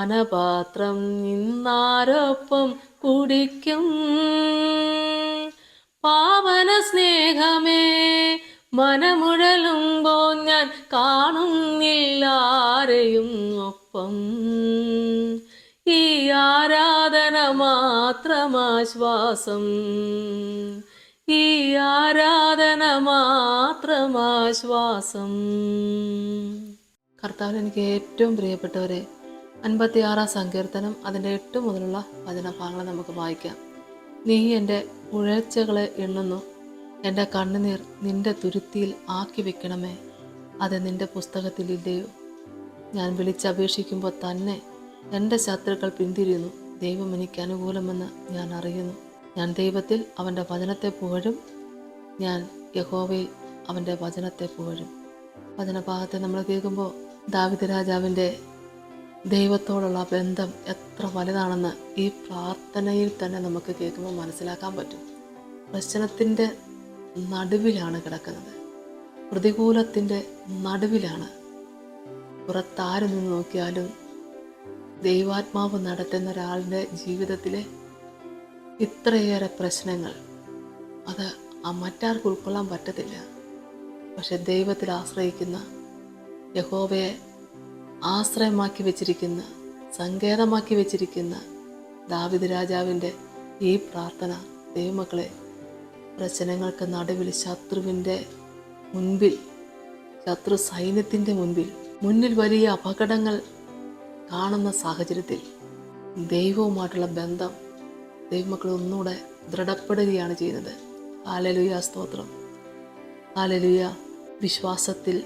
പാനപാത്രം നിന്നാരൊപ്പം കുടിക്കും. പാവന സ്നേഹമേ മനമുഴലുമ്പോൾ ഞാൻ കാണുന്നില്ലാരെയും ഒപ്പം. ഈ ആരാധന മാത്രമാശ്വാസം, ഈ ആരാധന മാത്രമാശ്വാസം. കർത്താവിന് എനിക്ക് ഏറ്റവും പ്രിയപ്പെട്ടവരെ, 56 സങ്കീർത്തനം അതിൻ്റെ 8 മുതലുള്ള വചനഭാഗങ്ങൾ നമുക്ക് വായിക്കാം. നീ എൻ്റെ ഉഴൽച്ചകളെ എണ്ണുന്നു, എൻ്റെ കണ്ണുനീർ നിന്റെ തുരുത്തിയിൽ ആക്കി വെക്കണമേ, അത് നിന്റെ പുസ്തകത്തിലില്ലയോ? ഞാൻ വിളിച്ചപേക്ഷിക്കുമ്പോൾ തന്നെ എൻ്റെ ശത്രുക്കൾ പിന്തിരിയുന്നു. ദൈവം എനിക്ക് അനുകൂലമെന്ന് ഞാൻ അറിയുന്നു. ഞാൻ ദൈവത്തിൽ അവൻ്റെ വചനത്തെ പുകഴും, ഞാൻ യഹോവയിൽ അവൻ്റെ വചനത്തെ പുകഴും. വചനഭാഗത്തെ നമ്മൾ കേൾക്കുമ്പോൾ ദാവീദ് രാജാവിൻ്റെ ദൈവത്തോടുള്ള ബന്ധം എത്ര വലുതാണെന്ന് ഈ പ്രാർത്ഥനയിൽ തന്നെ നമുക്ക് കേൾക്കുമ്പോൾ മനസ്സിലാക്കാൻ പറ്റും. പ്രശ്നത്തിൻ്റെ നടുവിലാണ് കിടക്കുന്നത്, പ്രതികൂലത്തിൻ്റെ നടുവിലാണ്. പുറത്താര് നിന്ന് നോക്കിയാലും ദൈവാത്മാവ് നടത്തുന്ന ഒരാളുടെ ജീവിതത്തിലെ ഇത്രയേറെ പ്രശ്നങ്ങൾ അത് മറ്റാർക്ക് ഉൾക്കൊള്ളാൻ പറ്റത്തില്ല. പക്ഷെ ദൈവത്തിൽ ആശ്രയിക്കുന്ന, യഹോവയെ ആശ്രയമാക്കി വെച്ചിരിക്കുന്ന, സങ്കേതമാക്കി വെച്ചിരിക്കുന്ന ദാവീദ് രാജാവിൻ്റെ ഈ പ്രാർത്ഥന ദൈവമക്കളെ, പ്രശ്നങ്ങൾക്ക് നടുവിൽ, ശത്രുവിൻ്റെ മുൻപിൽ, ശത്രു സൈന്യത്തിൻ്റെ മുന്നിൽ വലിയ അപകടങ്ങൾ കാണുന്ന സാഹചര്യത്തിൽ ദൈവവുമായിട്ടുള്ള ബന്ധം ദൈവമക്കൾ ഒന്നുകൂടെ ദൃഢപ്പെടുകയാണ് ചെയ്യുന്നത്. ഹല്ലേലൂയ, സ്തോത്രം. ഹല്ലേലൂയ. വിശ്വാസത്തിൽ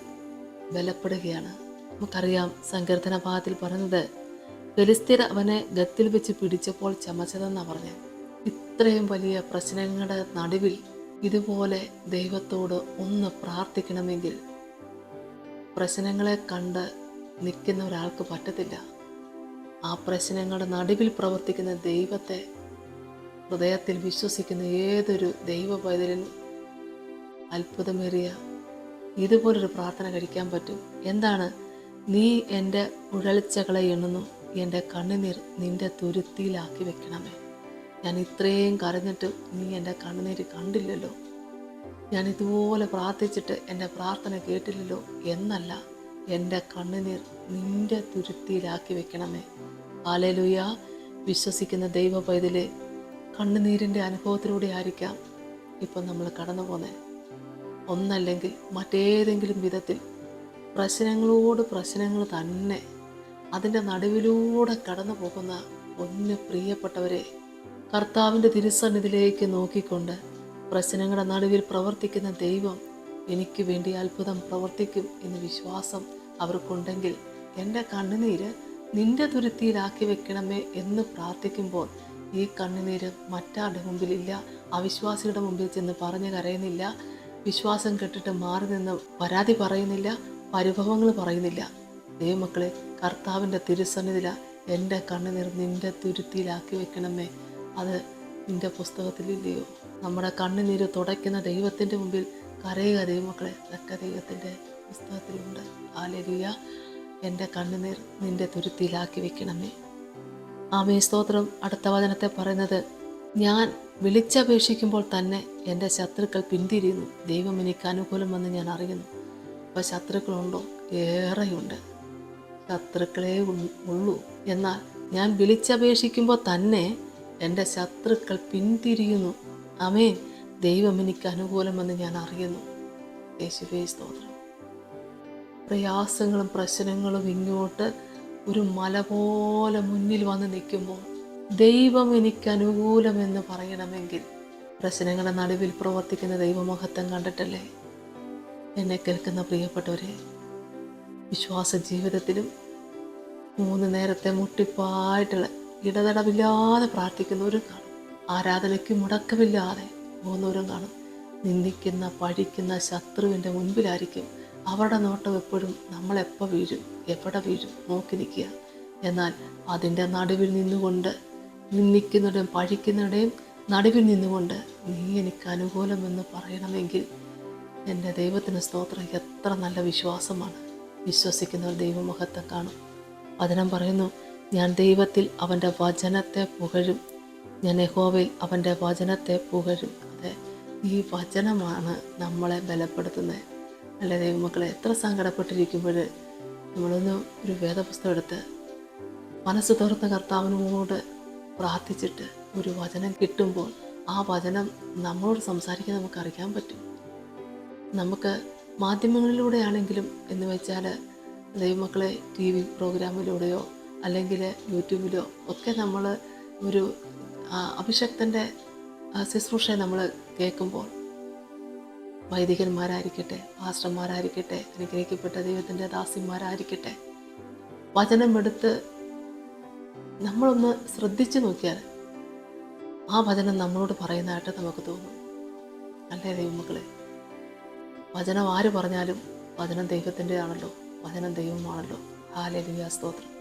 ബലപ്പെടുകയാണ്. നമുക്കറിയാം സങ്കീർത്തന ഭാഗത്തിൽ പറയുന്നത്, ഫെലിസ്ത്യർ അവനെ ഗത്തിൽ വെച്ച് പിടിച്ചപ്പോൾ ചമച്ചതെന്നാണ് പറഞ്ഞത്. ഇത്രയും വലിയ പ്രശ്നങ്ങളുടെ നടുവിൽ ഇതുപോലെ ദൈവത്തോട് ഒന്ന് പ്രാർത്ഥിക്കണമെങ്കിൽ പ്രശ്നങ്ങളെ കണ്ട് നിൽക്കുന്ന ഒരാൾക്ക് പറ്റത്തില്ല. ആ പ്രശ്നങ്ങളുടെ നടുവിൽ പ്രവർത്തിക്കുന്ന ദൈവത്തെ ഹൃദയത്തിൽ വിശ്വസിക്കുന്ന ഏതൊരു ദൈവ പൈതലിനും അത്ഭുതമേറിയ ഇതുപോലൊരു പ്രാർത്ഥന കഴിക്കാൻ പറ്റും. എന്താണ്? നീ എൻ്റെ ഉഴൽച്ചകളെ എണ്ണുന്നു, എൻ്റെ കണ്ണുനീർ നിൻ്റെ തുരുത്തിയിലാക്കി വെക്കണമേ. ഞാൻ ഇത്രയും കരഞ്ഞിട്ടും നീ എൻ്റെ കണ്ണുനീര് കണ്ടില്ലല്ലോ, ഞാൻ ഇതുപോലെ പ്രാർത്ഥിച്ചിട്ട് എൻ്റെ പ്രാർത്ഥന കേട്ടില്ലല്ലോ എന്നല്ല, എൻ്റെ കണ്ണുനീർ നിൻ്റെ തുരുത്തിയിലാക്കി വെക്കണമേ. ഹല്ലേലൂയ. വിശ്വസിക്കുന്ന ദൈവ പൈതലെ, കണ്ണുനീരിൻ്റെ അനുഭവത്തിലൂടെ ആയിരിക്കാം ഇപ്പം നമ്മൾ കടന്നു പോകുന്നത്. ഒന്നല്ലെങ്കിൽ മറ്റേതെങ്കിലും വിധത്തിൽ പ്രശ്നങ്ങൾ തന്നെ അതിൻ്റെ നടുവിലൂടെ കടന്നു പോകുന്ന ഒന്ന് പ്രിയപ്പെട്ടവരെ, കർത്താവിൻ്റെ തിരുസന്നിധിയിലേക്ക് നോക്കിക്കൊണ്ട് പ്രശ്നങ്ങളുടെ നടുവിൽ പ്രവർത്തിക്കുന്ന ദൈവം എനിക്ക് വേണ്ടി അത്ഭുതം പ്രവർത്തിക്കും എന്ന് വിശ്വാസം അവർക്കുണ്ടെങ്കിൽ, എൻ്റെ കണ്ണുനീര് നിൻ്റെ തുരുത്തിയിലാക്കി വെക്കണമേ എന്ന് പ്രാർത്ഥിക്കുമ്പോൾ ഈ കണ്ണുനീര് മറ്റാരുടെ മുമ്പിലില്ല, അവിശ്വാസിയുടെ മുമ്പിൽ ചെന്ന് പറഞ്ഞു കരയുന്നില്ല, വിശ്വാസം കെട്ടിട്ട് മാറി നിന്ന് പരാതി പറയുന്നില്ല, പരിഭവങ്ങൾ പറയുന്നില്ല. ദൈവമക്കളെ, കർത്താവിൻ്റെ തിരുസന്നിധിയില എൻ്റെ കണ്ണുനീർ നിൻ്റെ തുരുത്തിയിലാക്കി വെക്കണമേ, അത് നിൻ്റെ പുസ്തകത്തിലില്ലയോ? നമ്മുടെ കണ്ണുനീര് തുടയ്ക്കുന്ന ദൈവത്തിൻ്റെ മുമ്പിൽ കരയുക ദൈവമക്കളെ, അതൊക്കെ ദൈവത്തിൻ്റെ പുസ്തകത്തിലുണ്ട്. ഹല്ലേലൂയ. എൻ്റെ കണ്ണുനീർ നിൻ്റെ തുരുത്തിയിലാക്കി വെക്കണമേ. ആമേൻ, സ്തോത്രം. അടുത്ത വചനത്തെ പറയുന്നത്, ഞാൻ വിളിച്ചപേക്ഷിക്കുമ്പോൾ തന്നെ എൻ്റെ ശത്രുക്കൾ പിന്തിരിയുന്നു, ദൈവം എനിക്ക് അനുകൂലമെന്ന് ഞാൻ അറിയുന്നു. അപ്പോൾ ശത്രുക്കളുണ്ടോ? ഏറെയുണ്ട്. ശത്രുക്കളേ ഉള്ളൂ. എന്നാൽ ഞാൻ വിളിച്ചപേക്ഷിക്കുമ്പോൾ തന്നെ എൻ്റെ ശത്രുക്കൾ പിന്തിരിയുന്നു. ആമേൻ. ദൈവം എനിക്ക് അനുകൂലമെന്ന് ഞാൻ അറിയുന്നു. യേശുവേ, സ്തോത്രം. പ്രയാസങ്ങളും പ്രശ്നങ്ങളും ഇങ്ങോട്ട് ഒരു മല പോലെ മുന്നിൽ വന്ന് നിൽക്കുമ്പോൾ ദൈവം എനിക്ക് അനുകൂലമെന്ന് പറയണമെങ്കിൽ പ്രശ്നങ്ങളുടെ നടുവിൽ പ്രവർത്തിക്കുന്ന ദൈവമഹത്വം കണ്ടിട്ടല്ലേ? എന്നെ കേൾക്കുന്ന പ്രിയപ്പെട്ടവരെ, വിശ്വാസ ജീവിതത്തിലും 3 നേരത്തെ മുട്ടിപ്പായിട്ടുള്ള ഇടതടവില്ലാതെ പ്രാർത്ഥിക്കുന്നവരും കാണും, ആരാധനയ്ക്ക് മുടക്കമില്ലാതെ പോകുന്നവരും കാണും. നിന്ദിക്കുന്ന പഴിക്കുന്ന ശത്രുവിൻ്റെ മുൻപിലായിരിക്കും അവരുടെ നോട്ടം എപ്പോഴും. നമ്മളെപ്പോൾ വീഴും, എവിടെ വീഴും നോക്കി നിൽക്കുക. എന്നാൽ അതിൻ്റെ നടുവിൽ നിന്നുകൊണ്ട്, നിന്ദിക്കുന്നവരുടെയും പഴിക്കുന്നവരുടെയും നടുവിൽ നിന്നുകൊണ്ട് നീ എനിക്ക് അനുകൂലമെന്ന് പറയണമെങ്കിൽ എൻ്റെ ദൈവത്തിന് സ്തോത്രം. എത്ര നല്ല വിശ്വാസമാണ്. വിശ്വസിക്കുന്നവർ ദൈവമഹത്വം കാണും. വചനം പറയുന്നു, ഞാൻ ദൈവത്തിൽ അവൻ്റെ വചനത്തെ പുകഴും, ഞാൻ യഹോവയിൽ അവൻ്റെ വചനത്തെ പുകഴും. അതെ, ഈ വചനമാണ് നമ്മളെ ബലപ്പെടുത്തുന്നത്. അല്ല ദൈവമക്കളെ, എത്ര സങ്കടപ്പെട്ടിരിക്കുമ്പോൾ നമ്മളൊന്ന് ഒരു വേദപുസ്തകം എടുത്ത് മനസ്സ് തുറന്ന് കർത്താവിനോട് പ്രാർത്ഥിച്ചിട്ട് ഒരു വചനം കിട്ടുമ്പോൾ ആ വചനം നമ്മളോട് സംസാരിക്കാൻ നമുക്കറിയാൻ പറ്റും. നമുക്ക് മാധ്യമങ്ങളിലൂടെയാണെങ്കിലും എന്ന് വെച്ചാൽ ദൈവമക്കളെ ടി വി പ്രോഗ്രാമിലൂടെയോ അല്ലെങ്കിൽ യൂട്യൂബിലോ ഒക്കെ നമ്മൾ ഒരു അഭിഷക്തൻ്റെ ശുശ്രൂഷയെ നമ്മൾ കേൾക്കുമ്പോൾ, വൈദികന്മാരായിരിക്കട്ടെ, പാസ്റ്റർമാരായിരിക്കട്ടെ, അനുഗ്രഹിക്കപ്പെട്ട ദൈവത്തിൻ്റെ ദാസിമാരായിരിക്കട്ടെ, വചനമെടുത്ത് നമ്മളൊന്ന് ശ്രദ്ധിച്ചു നോക്കിയാൽ ആ വചനം നമ്മളോട് പറയുന്നതായിട്ട് നമുക്ക് തോന്നും. അല്ലേ ദൈവമക്കളെ? വചനം ആര് പറഞ്ഞാലും വചനം ദൈവത്തിൻ്റെ ആണല്ലോ, വചനം ദൈവമാണല്ലോ. ഹല്ലേലൂയ, സ്തോത്രം.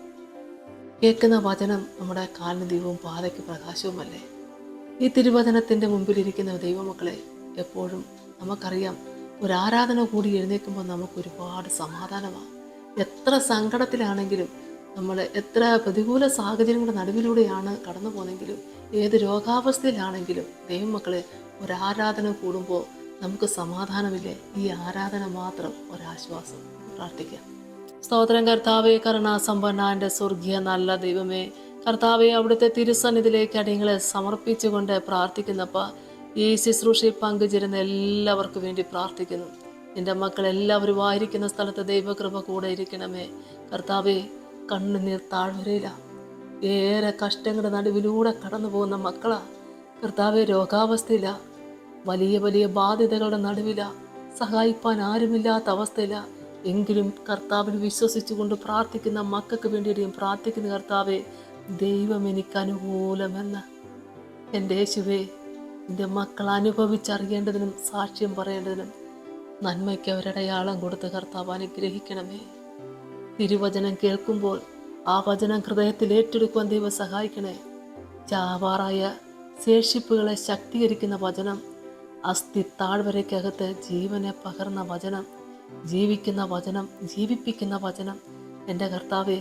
കേൾക്കുന്ന വചനം നമ്മുടെ കാലിന് ദൈവവും പാതയ്ക്ക് പ്രകാശവുമല്ലേ? ഈ തിരുവചനത്തിൻ്റെ മുമ്പിലിരിക്കുന്ന ദൈവമക്കളെ, എപ്പോഴും നമുക്കറിയാം, ഒരു ആരാധന കൂടി എഴുന്നേൽക്കുമ്പോൾ നമുക്ക് ഒരുപാട് സമാധാനമാണ്. എത്ര സങ്കടത്തിലാണെങ്കിലും, നമ്മൾ എത്ര പ്രതികൂല സാഹചര്യങ്ങളുടെ നടുവിലൂടെയാണ് കടന്നു പോകുന്നെങ്കിലും, ഏത് രോഗാവസ്ഥയിലാണെങ്കിലും ദൈവമക്കളെ, ഒരാരാധന കൂടുമ്പോൾ നമുക്ക് സമാധാനമില്ലേ? ഈ ആരാധന മാത്രം ഒരാശ്വാസം. പ്രാർത്ഥിക്കാം. സ്തോത്രം കർത്താവേ, കരുണാസമ്പന്ന എൻ്റെ സ്വർഗീയ നല്ല ദൈവമേ, കർത്താവെ, അവിടുത്തെ തിരുസന്നിധിയിലേക്ക് അടിയങ്ങളെ സമർപ്പിച്ചുകൊണ്ട് പ്രാർത്ഥിക്കുന്നപ്പ ഈ ശുശ്രൂഷയിൽ പങ്കുചേരുന്ന എല്ലാവർക്കും വേണ്ടി പ്രാർത്ഥിക്കുന്നു. എൻ്റെ മക്കളെല്ലാവരും ആയിരിക്കുന്ന സ്ഥലത്ത് ദൈവകൃപ കൂടെ ഇരിക്കണമേ. കർത്താവെ, കണ്ണുനീർ താഴ്വരയില്ല, ഏറെ കഷ്ടങ്ങളുടെ നടുവിലൂടെ കടന്നു പോകുന്ന മക്കളാ. കർത്താവെ, രോഗാവസ്ഥയില്ല, വലിയ വലിയ ബാധ്യതകളുടെ നടുവില, സഹായിപ്പാൻ ആരുമില്ലാത്ത അവസ്ഥയില്ല. എങ്കിലും കർത്താവിൽ വിശ്വസിച്ചുകൊണ്ട് പ്രാർത്ഥിക്കുന്ന മക്കൾക്ക് വേണ്ടിയും പ്രാർത്ഥിക്കുന്ന കർത്താവെ, ദൈവം എനിക്ക് അനുകൂലമെന്ന് എൻ്റെ യേശുവേ, എൻ്റെ മക്കൾ അനുഭവിച്ചറിയേണ്ടതിനും സാക്ഷ്യം പറയേണ്ടതിനും നന്മയ്ക്ക് ഒരടയാളം കൊടുത്ത് കർത്താവ് അനുഗ്രഹിക്കണമേ. തിരുവചനം കേൾക്കുമ്പോൾ ആ വചനം ഹൃദയത്തിൽ ഏറ്റെടുക്കുവാൻ ദൈവം സഹായിക്കണേ. ചാവാറായ ശേഷിപ്പുകളെ ശക്തീകരിക്കുന്ന വചനം, അസ്ഥി താഴ്വരയ്ക്കകത്ത് ജീവനെ പകർന്ന വചനം, ജീവിക്കുന്ന വചനം, ജീവിപ്പിക്കുന്ന വചനം. എൻ്റെ കർത്താവെ,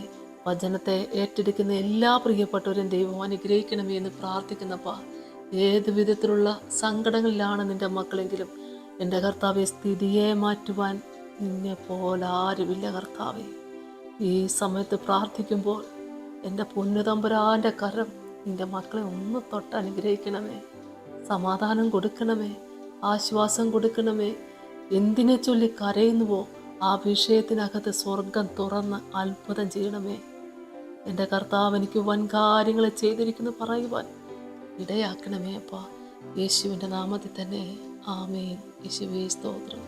വചനത്തെ ഏറ്റെടുക്കുന്ന എല്ലാ പ്രിയപ്പെട്ടവരും ദൈവം അനുഗ്രഹിക്കണമേ എന്ന് പ്രാർത്ഥിക്കുന്നപ്പ, ഏത് വിധത്തിലുള്ള സങ്കടങ്ങളിലാണ് നിൻ്റെ മക്കളെങ്കിലും എൻ്റെ കർത്താവെ, സ്ഥിതിയെ മാറ്റുവാൻ നിന്നെ പോലെ ആരുമില്ല കർത്താവെ. ഈ സമയത്ത് പ്രാർത്ഥിക്കുമ്പോൾ എൻ്റെ പൊന്നുതമ്പുരാൻ്റെ കരം നിൻ്റെ മക്കളെ ഒന്ന് തൊട്ട് അനുഗ്രഹിക്കണമേ. സമാധാനം കൊടുക്കണമേ, ആശ്വാസം കൊടുക്കണമേ. എന്തിനെ ചൊല്ലി കരയുന്നുവോ ആ വിഷയത്തിനകത്ത് സ്വർഗം തുറന്ന് അത്ഭുതം ചെയ്യണമേ. എൻ്റെ കർത്താവ് എനിക്ക് വൻ കാര്യങ്ങൾ ചെയ്തിരിക്കുന്നു പറയുവാൻ ഇടയാക്കണമേ അപ്പാ. യേശുവിൻ്റെ നാമത്തിൽ തന്നെ ആമേൻ. യേശുവേ സ്തോത്രം.